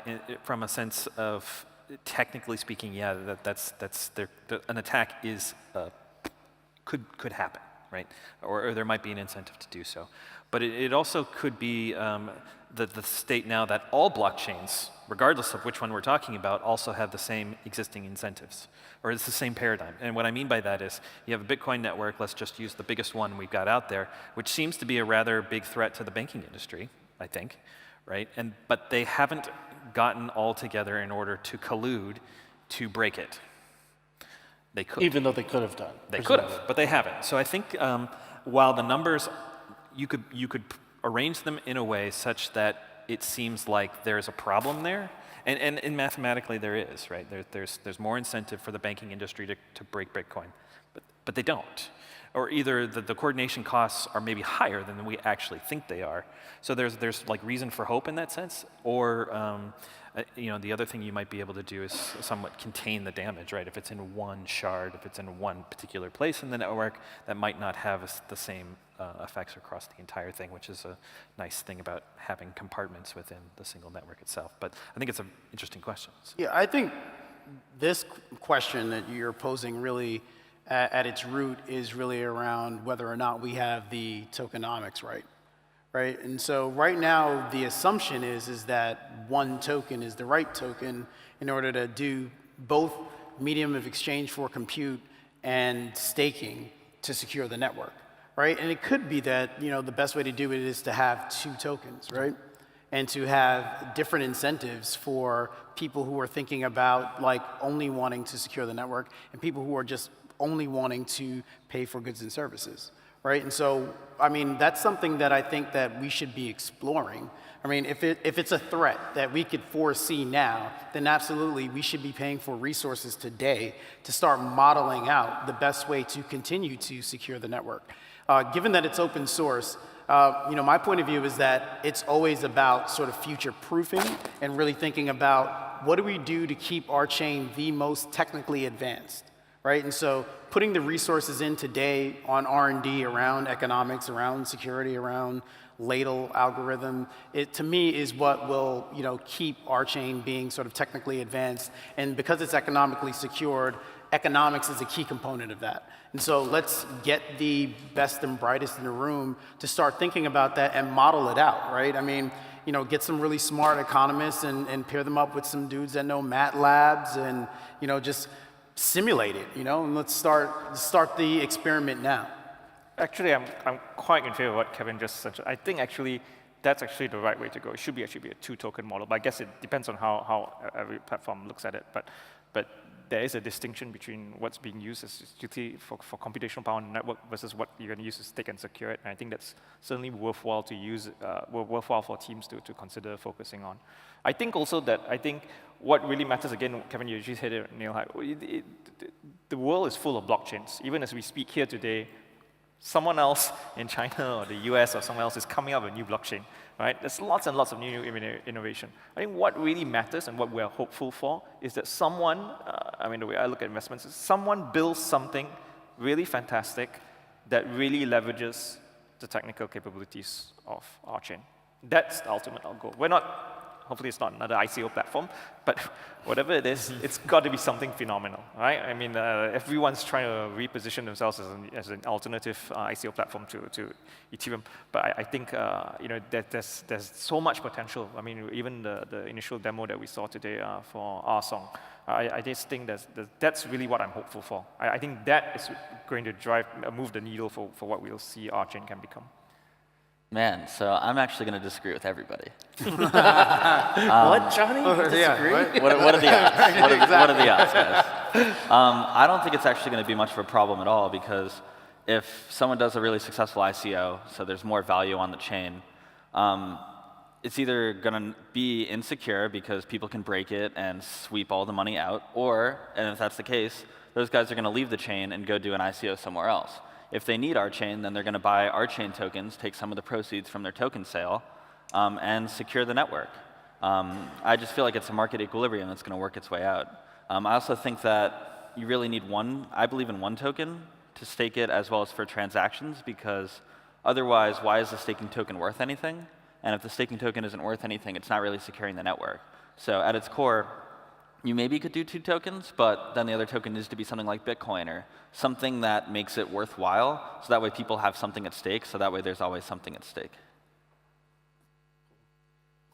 Speaker 2: from a sense of, technically speaking, yeah, an attack is could happen. Right, or there might be an incentive to do so. But it also could be the state now that all blockchains, regardless of which one we're talking about, also have the same existing incentives, or it's the same paradigm. And what I mean by that is, you have a Bitcoin network, let's just use the biggest one we've got out there, which seems to be a rather big threat to the banking industry, I think, right? But they haven't gotten all together in order to collude to break it. They could.
Speaker 1: Even though they could have done.
Speaker 2: They could have, but they haven't. So I think while the numbers, you could arrange them in a way such that it seems like there's a problem there, and mathematically there is, right? There's more incentive for the banking industry to break Bitcoin, but they don't, or either the coordination costs are maybe higher than we actually think they are. So there's like reason for hope in that sense, or the other thing you might be able to do is somewhat contain the damage, right? If it's in one shard, if it's in one particular place in the network, that might not have the same effects across the entire thing, which is a nice thing about having compartments within the single network itself. But I think it's an interesting question. So.
Speaker 3: Yeah, I think this question that you're posing really at its root is really around whether or not we have the tokenomics right? And so right now, the assumption is that one token is the right token in order to do both medium of exchange for compute and staking to secure the network, right? And it could be that, the best way to do it is to have two tokens, right? And to have different incentives for people who are thinking about like only wanting to secure the network and people who are just only wanting to pay for goods and services, right? And so, I mean, that's something that I think that we should be exploring. I mean, if it's a threat that we could foresee now, then absolutely we should be paying for resources today to start modeling out the best way to continue to secure the network. Given that it's open source, my point of view is that it's always about sort of future proofing and really thinking about what do we do to keep our chain the most technically advanced, right? And so putting the resources in today on R&D around economics, around security, around ladle algorithm, it to me is what will keep our chain being sort of technically advanced. And because it's economically secured, economics is a key component of that. And so let's get the best and brightest in the room to start thinking about that and model it out, right? I mean, get some really smart economists and pair them up with some dudes that know MATLabs and, just simulate it, and let's start the experiment now.
Speaker 4: Actually, I'm quite in favor of what Kevin just said. I think actually that's actually the right way to go. It should actually be a two-token model, but I guess it depends on how every platform looks at it. But there is a distinction between what's being used as utility for computational power on the network versus what you're going to use to stake and secure it. And I think that's certainly worthwhile to use, worthwhile for teams to consider focusing on. I think also that what really matters, again, Kevin, you just hit it, Neil, the world is full of blockchains. Even as we speak here today, someone else in China or the US or somewhere else is coming up with a new blockchain, right? There's lots and lots of new innovation. I think what really matters and what we're hopeful for is that someone, the way I look at investments is someone builds something really fantastic that really leverages the technical capabilities of RChain. That's the ultimate goal. Hopefully it's not another ICO platform, but whatever it is, it's got to be something phenomenal, right? I mean, everyone's trying to reposition themselves as an alternative ICO platform to Ethereum, but I think there's so much potential. I mean, even the initial demo that we saw today for RSong, I just think that's really what I'm hopeful for. I think that is going to move the needle for what we'll see RChain can become.
Speaker 5: Man, so I'm actually going to disagree with everybody.
Speaker 1: What, Johnny? Disagree?
Speaker 5: What are the odds? What are the odds, guys? I don't think it's actually going to be much of a problem at all, because if someone does a really successful ICO, so there's more value on the chain, it's either going to be insecure because people can break it and sweep all the money out, or, and if that's the case, those guys are going to leave the chain and go do an ICO somewhere else. If they need RChain, then they're going to buy RChain tokens, take some of the proceeds from their token sale, and secure the network. I just feel like it's a market equilibrium that's going to work its way out. I also think that you really need I believe in one token to stake it as well as for transactions, because otherwise, why is the staking token worth anything? And if the staking token isn't worth anything, it's not really securing the network. So at its core, you maybe could do two tokens, but then the other token needs to be something like Bitcoin or something that makes it worthwhile, so that way people have something at stake, so that way there's always something at stake.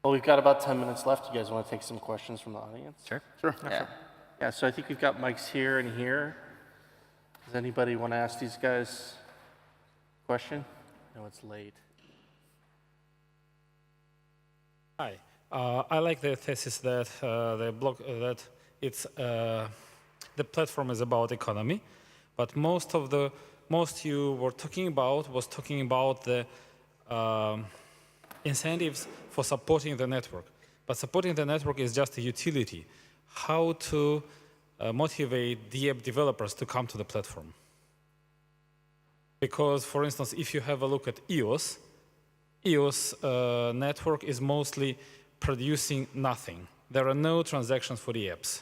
Speaker 1: Well, we've got about 10 minutes left. You guys want to take some questions from the audience?
Speaker 5: Sure.
Speaker 1: Yeah, so I think we've got mics here and here. Does anybody want to ask these guys a question? I know it's late.
Speaker 6: Hi. I like the thesis that the platform is about economy, but most you were talking about was talking about the incentives for supporting the network. But supporting the network is just a utility. How to motivate the app developers to come to the platform? Because, for instance, if you have a look at EOS network is mostly producing nothing. There are no transactions for the apps.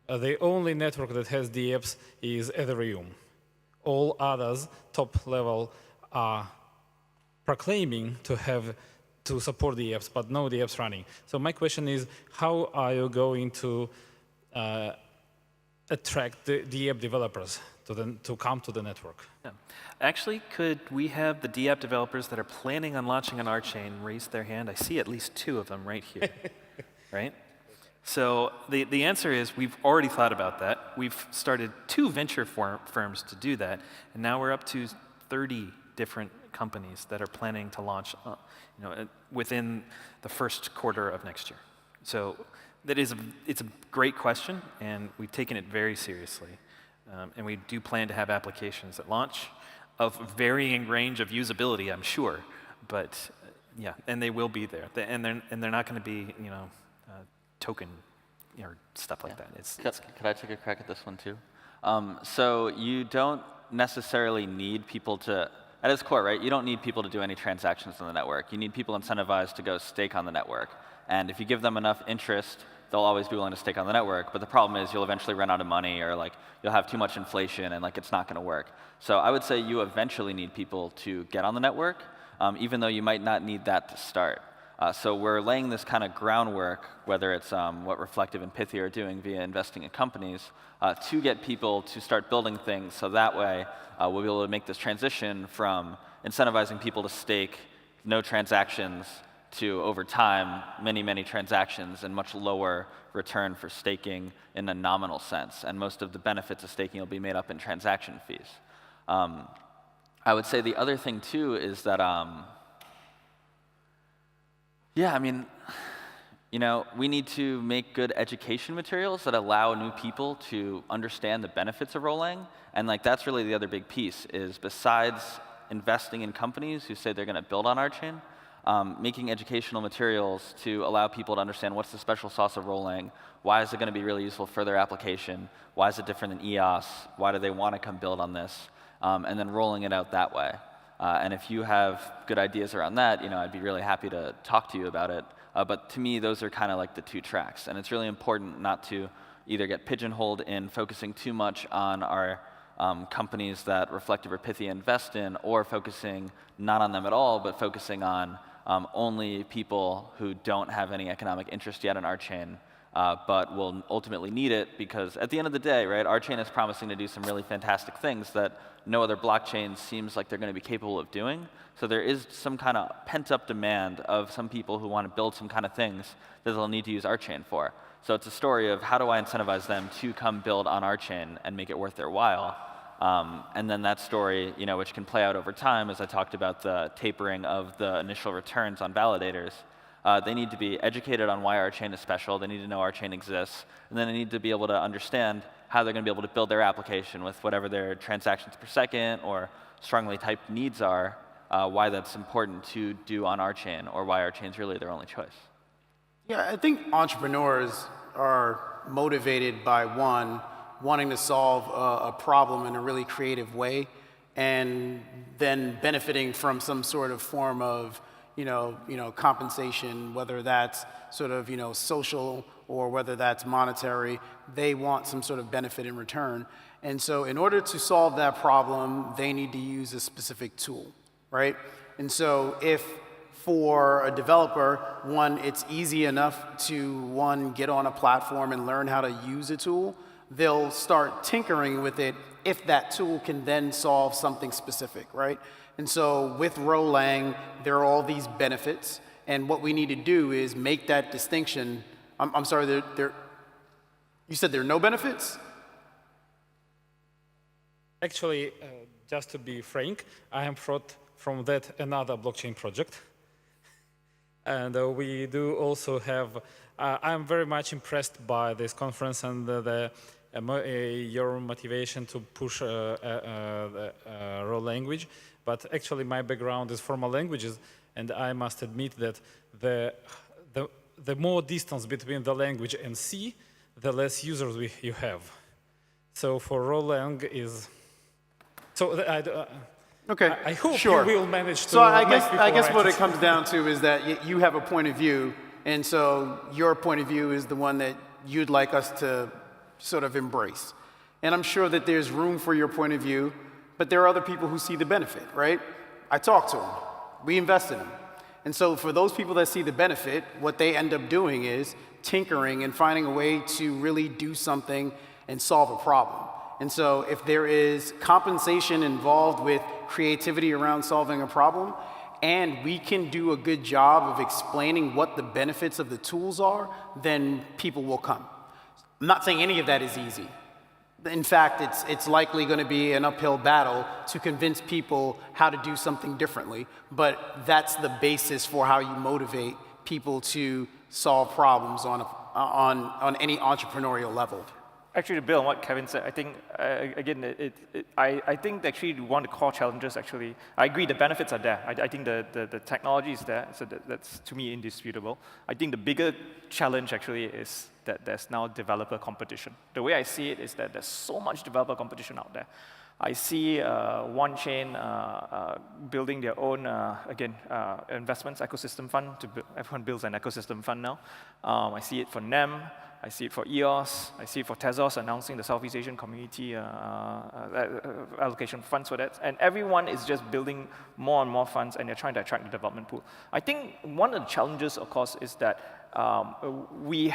Speaker 6: The only network that has the apps is Ethereum. All others, top level, are proclaiming to support the apps, but no the apps running. So my question is, how are you going to attract the app developers to come to the network?
Speaker 2: Yeah. Actually, could we have the DApp developers that are planning on launching on RChain raise their hand? I see at least 2 of them right here, right? So the answer is we've already thought about that. We've started 2 venture firms to do that, and now we're up to 30 different companies that are planning to launch within the first quarter of next year. So it's a great question, and we've taken it very seriously. And we do plan to have applications at launch of varying range of usability, I'm sure. But yeah, and they will be there. And they're not going to be, token or stuff like that.
Speaker 5: Could I take a crack at this one too? So you don't necessarily need people to, at its core, right? You don't need people to do any transactions on the network. You need people incentivized to go stake on the network. And if you give them enough interest, they'll always be willing to stake on the network. But the problem is you'll eventually run out of money, or you'll have too much inflation, and it's not going to work. So I would say you eventually need people to get on the network, even though you might not need that to start. So we're laying this kind of groundwork, whether it's what Reflective and Pithy are doing via investing in companies, to get people to start building things, so that way we'll be able to make this transition from incentivizing people to stake, no transactions, to, over time, many, many transactions and much lower return for staking in a nominal sense. And most of the benefits of staking will be made up in transaction fees. I would say the other thing, too, is that, we need to make good education materials that allow new people to understand the benefits of Rolang. And that's really the other big piece, is besides investing in companies who say they're going to build on RChain, making educational materials to allow people to understand what's the special sauce of Rolang, why is it going to be really useful for their application, why is it different than EOS, why do they want to come build on this, and then rolling it out that way. And if you have good ideas around that, I'd be really happy to talk to you about it. But to me, those are kind of the 2 tracks. And it's really important not to either get pigeonholed in focusing too much on our companies that Reflective or Pithy invest in, or focusing not on them at all, but focusing on only people who don't have any economic interest yet in RChain, but will ultimately need it, because at the end of the day, right, RChain is promising to do some really fantastic things that no other blockchain seems like they're going to be capable of doing. So there is some kind of pent-up demand of some people who want to build some kind of things that they'll need to use RChain for. So it's a story of how do I incentivize them to come build on RChain and make it worth their while. And then that story, which can play out over time, as I talked about the tapering of the initial returns on validators, they need to be educated on why RChain is special. They need to know RChain exists. And then they need to be able to understand how they're going to be able to build their application with whatever their transactions per second or strongly typed needs are, why that's important to do on RChain, or why RChain is really their only choice.
Speaker 3: Yeah, I think entrepreneurs are motivated by, one, wanting to solve a problem in a really creative way, and then benefiting from some sort of form of compensation, whether that's sort of social or whether that's monetary. They want some sort of benefit in return. And so in order to solve that problem, they need to use a specific tool, right? And so if for a developer, one, it's easy enough to, get on a platform and learn how to use a tool, they'll start tinkering with it if that tool can then solve something specific, right? And so with Rolang, there are all these benefits, and what we need to do is make that distinction. I'm sorry, you said there are no benefits?
Speaker 6: Actually, just to be frank, I am from that another blockchain project. And we do also have, I'm very much impressed by this conference and your motivation to push raw language. But actually, my background is formal languages, and I must admit that the more distance between the language and C, the less users you have. So for Rolang is So
Speaker 3: Okay,
Speaker 6: I hope
Speaker 3: sure.
Speaker 6: you will manage to
Speaker 3: So I
Speaker 6: make
Speaker 3: guess
Speaker 6: people
Speaker 3: what it
Speaker 6: right.
Speaker 3: comes down to is that you have a point of view, and so your point of view is the one that you'd like us to sort of embrace. And I'm sure that there's room for your point of view, but there are other people who see the benefit, right? I talk to them. We invest in them. And so for those people that see the benefit, what they end up doing is tinkering and finding a way to really do something and solve a problem. And so if there is compensation involved with creativity around solving a problem, and we can do a good job of explaining what the benefits of the tools are, then people will come. I'm not saying any of that is easy. In fact, it's likely going to be an uphill battle to convince people how to do something differently, but that's the basis for how you motivate people to solve problems on any entrepreneurial level.
Speaker 4: Actually, to build on what Kevin said, I think, again, I think actually one of the core challenges, actually, I agree the benefits are there. I think the technology is there, so that's, to me, indisputable. I think the bigger challenge, actually, is that there's now developer competition. The way I see it is that there's so much developer competition out there. I see OneChain building their own, investments ecosystem fund. Everyone builds an ecosystem fund now. I see it for NEM. I see it for EOS. I see it for Tezos announcing the Southeast Asian community allocation funds for that. And everyone is just building more and more funds, and they're trying to attract the development pool. I think one of the challenges, of course, is that we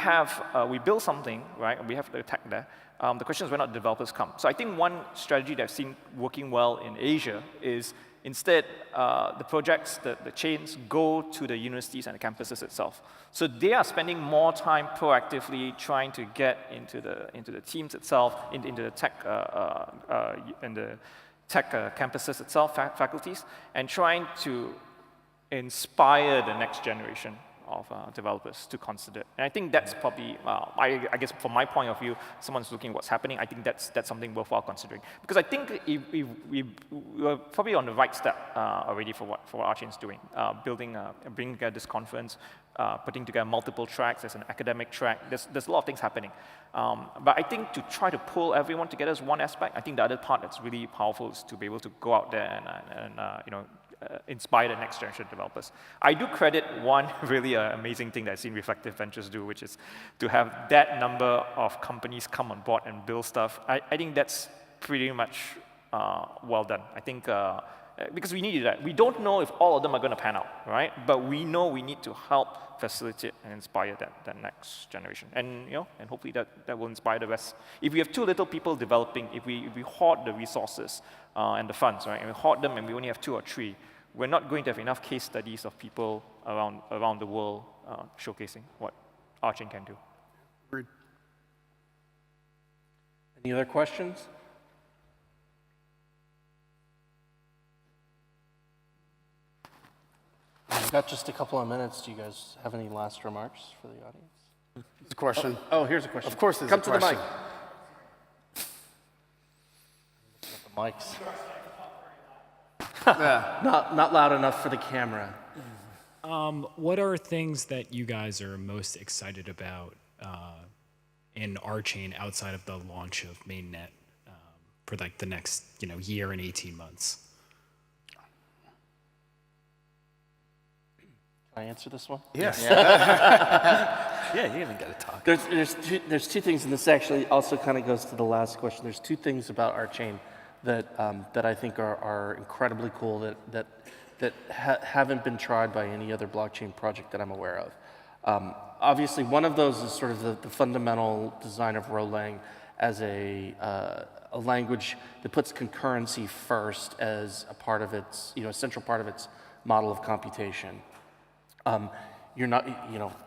Speaker 4: build something, right? We have the tech there. The question is where not developers come. So I think one strategy that I've seen working well in Asia is instead the projects, the chains go to the universities and the campuses itself. So they are spending more time proactively trying to get into the teams itself, into the tech campuses itself, faculties, and trying to inspire the next generation of developers to consider. And I think that's probably, I guess from my point of view, someone's looking at what's happening, I think that's something worthwhile considering. Because I think we're probably on the right step already for what RChain's doing, bringing together this conference, putting together multiple tracks. There's an academic track. There's a lot of things happening. But I think to try to pull everyone together is one aspect. I think the other part that's really powerful is to be able to go out there and inspire the next generation of developers. I do credit one really amazing thing that I've seen Reflective Ventures do, which is to have that number of companies come on board and build stuff. I think that's pretty much well done. I think because we need that. We don't know if all of them are going to pan out, right? But we know we need to help facilitate and inspire that next generation. And and hopefully that will inspire the rest. If we have too little people developing, if we hoard the resources and the funds, right, and we hoard them and we only have 2 or 3, we're not going to have enough case studies of people around the world showcasing what RChain can do.
Speaker 3: Agreed.
Speaker 1: Any other questions? We've got just a couple of minutes. Do you guys have any last remarks for the audience?
Speaker 3: It's a question.
Speaker 1: Oh, here's a question.
Speaker 3: Of course there's
Speaker 1: Come
Speaker 3: a
Speaker 1: to the mic.
Speaker 3: question.
Speaker 1: The mics.
Speaker 3: Yeah.
Speaker 1: Not loud enough for the camera.
Speaker 7: What are things that you guys are most excited about in RChain outside of the launch of mainnet for like the next year and 18 months?
Speaker 1: Can I answer this one?
Speaker 3: Yes.
Speaker 2: Yeah, you even got to talk.
Speaker 1: There's two things, and this actually also kind of goes to the last question. There's 2 things about RChain that I think are incredibly cool that haven't been tried by any other blockchain project that I'm aware of. Obviously, one of those is sort of the fundamental design of Rolang as a language that puts concurrency first as a part of its, a central part of its model of computation. You're not,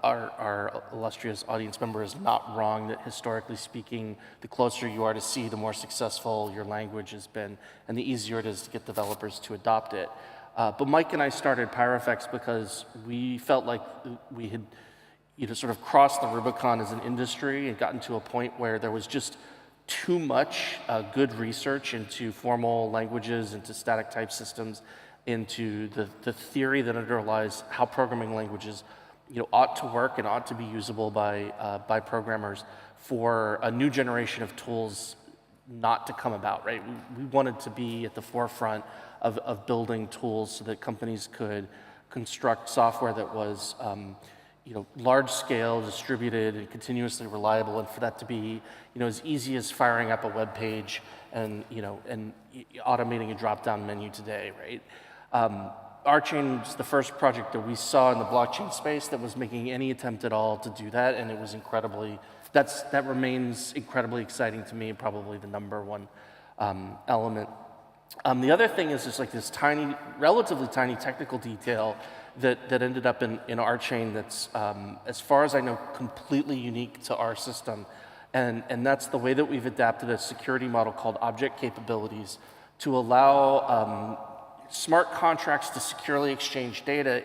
Speaker 1: our illustrious audience member is not wrong that historically speaking, the closer you are to C, the more successful your language has been, and the easier it is to get developers to adopt it. But Mike and I started PyroFX because we felt like we had, sort of crossed the Rubicon as an industry and gotten to a point where there was just too much good research into formal languages, into static type systems, into the theory that underlies how programming languages ought to work and ought to be usable by programmers for a new generation of tools not to come about, right? We wanted to be at the forefront of building tools so that companies could construct software that was large scale, distributed, and continuously reliable, and for that to be as easy as firing up a web page and automating a drop-down menu today, right? RChain is the first project that we saw in the blockchain space that was making any attempt at all to do that, and it was that remains incredibly exciting to me, probably the number one element. The other thing is just like this relatively tiny technical detail that ended up in RChain that's, as far as I know, completely unique to our system. And that's the way that we've adapted a security model called object capabilities to allow smart contracts to securely exchange data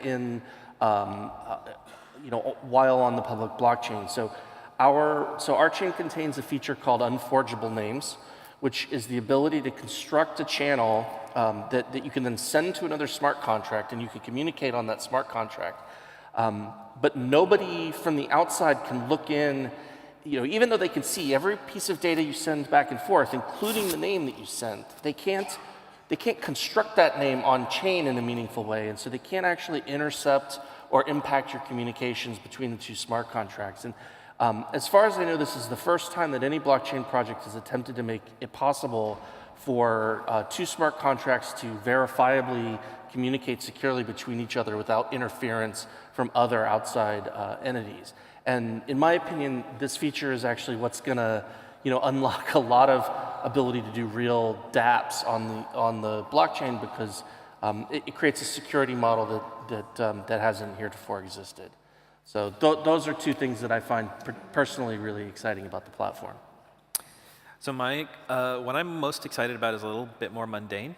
Speaker 1: while on the public blockchain. So RChain contains a feature called Unforgeable Names, which is the ability to construct a channel that you can then send to another smart contract, and you can communicate on that smart contract. But nobody from the outside can look in, even though they can see every piece of data you send back and forth, including the name that you sent. They can't construct that name on chain in a meaningful way, and so they can't actually intercept or impact your communications between the two smart contracts. And as far as I know, this is the first time that any blockchain project has attempted to make it possible for two smart contracts to verifiably communicate securely between each other without interference from other outside entities. And in my opinion, this feature is actually what's going to unlock a lot of ability to do real dApps on the blockchain, because it creates a security model that hasn't heretofore existed. So those are two things that I find personally really exciting about the platform.
Speaker 2: So what I'm most excited about is a little bit more mundane.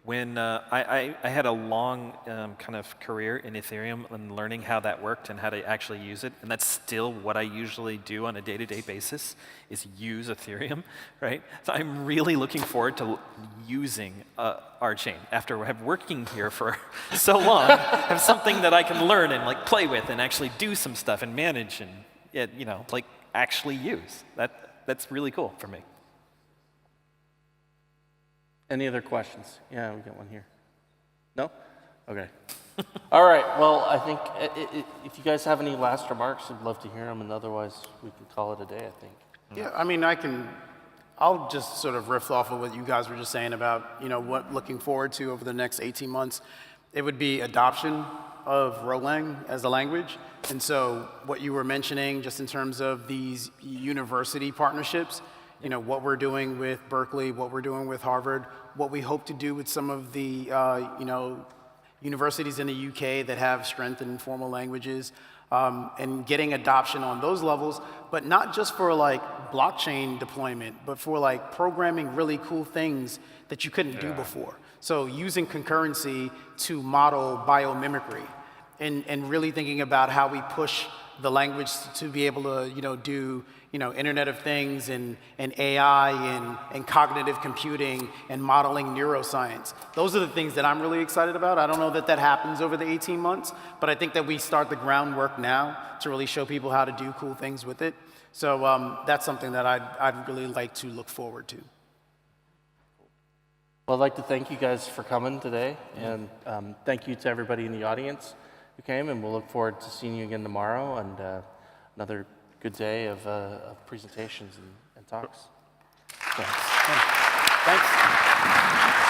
Speaker 2: When I had a long kind of career in Ethereum and learning how that worked and how to actually use it, and that's still what I usually do on a day-to-day basis, is use Ethereum, right? So I'm really looking forward to using RChain after working here for so long. Have something that I can learn and like play with and actually do some stuff and manage and like actually use. That's really cool for me.
Speaker 1: Any other questions? Yeah, we got one here. No? Okay. All right. Well, I think if you guys have any last remarks, I'd love to hear them, and otherwise we can call it a day, I think.
Speaker 3: Yeah, I mean, I'll just sort of riff off of what you guys were just saying about, what looking forward to over the next 18 months. It would be adoption of Rolang as a language. And so what you were mentioning just in terms of these university partnerships, what we're doing with Berkeley, what we're doing with Harvard, what we hope to do with some of the, universities in the UK that have strength in formal languages, and getting adoption on those levels, but not just for like blockchain deployment, but for like programming really cool things that you couldn't do before. So using concurrency to model biomimicry and really thinking about how we push the language to be able to, do, Internet of Things and AI and cognitive computing and modeling neuroscience. Those are the things that I'm really excited about. I don't know that happens over the 18 months, but I think that we start the groundwork now to really show people how to do cool things with it. So that's something that I'd really like to look forward to.
Speaker 1: Well, I'd like to thank you guys for coming today, and thank you to everybody in the audience who came, and we'll look forward to seeing you again tomorrow, and another good day of presentations and talks. Thanks.
Speaker 3: Thanks.